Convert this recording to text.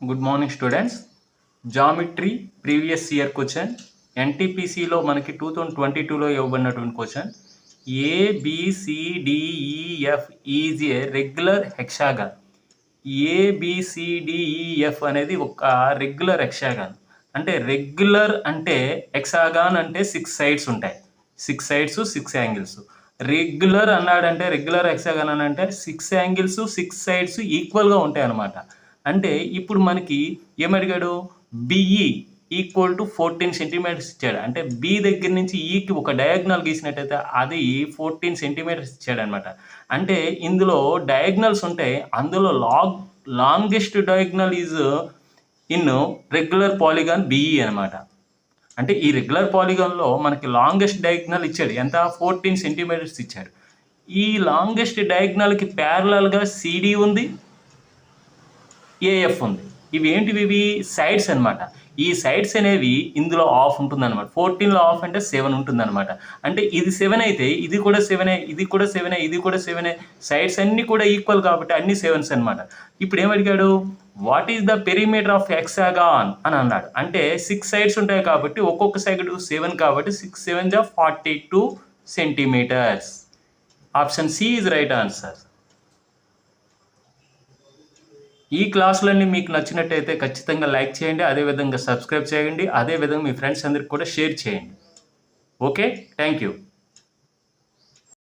Good morning students. Geometry previous year question ఎన్టీపీసీలో మనకి 2022లో ఇవ్వబడినటువంటి question ABCDEF is a regular hexagon. ABCDEF అనేది ఒక రెగ్యులర్ హెక్సాగాన్. అంటే రెగ్యులర్ అంటే హెక్సాగాన్ అంటే 6 సైడ్స్ ఉంటాయి, 6 సైడ్స్ 6 యాంగిల్స్. రెగ్యులర్ అన్నాడంటే రెగ్యులర్ హెక్సాగాన్ అని అంటే 6 యాంగిల్స్ 6 సైడ్స్ ఈక్వల్గా ఉంటాయి అన్నమాట. అంటే ఇప్పుడు మనకి ఏమడిగాడు, బిఈ ఈక్వల్ టు 14 సెంటీమీటర్స్ ఇచ్చాడు. అంటే బి దగ్గర నుంచి ఈకి ఒక డయాగ్నల్ గీసినట్టయితే అది 14 సెంటీమీటర్స్ ఇచ్చాడు అనమాట. అంటే ఇందులో డయాగ్నల్స్ ఉంటాయి, అందులో longest diagonal is in regular polygon be అనమాట. అంటే ఈ రెగ్యులర్ పాలిగాన్లో మనకి లాంగెస్ట్ డయాగ్నల్ ఇచ్చాడు, ఎంత 14 సెంటీమీటర్స్ ఇచ్చాడు. ఈ లాంగెస్ట్ డయాగ్నల్కి ప్యారలల్గా సిడి ఉంది, ఏఎఫ్ ఉంది. ఇవి ఏంటివి? ఇవి సైడ్స్ అనమాట. ఈ సైడ్స్ అనేవి ఇందులో ఆఫ్ ఉంటుందన్నమాట. 14లో ఆఫ్ అంటే 7 ఉంటుందన్నమాట. అంటే ఇది 7 అయితే ఇది కూడా 7, ఇది కూడా 7, ఇది కూడా 7. సైడ్స్ అన్నీ కూడా ఈక్వల్ కాబట్టి అన్ని 7s అనమాట. ఇప్పుడు ఏమడిగాడు, what is the perimeter of hexagon అని అన్నాడు. అంటే 6 సైడ్స్ ఉంటాయి కాబట్టి ఒక్కొక్క సైడ్ 7 కాబట్టి 6 7 42 centimetres. Option C is right answer. ఈ క్లాసులన్నీ మీకు నచ్చినట్టయితే ఖచ్చితంగా లైక్ చేయండి, అదేవిధంగా సబ్స్క్రైబ్ చేయండి, అదేవిధంగా మీ ఫ్రెండ్స్ అందరికి కూడా షేర్ చేయండి. Okay, thank you.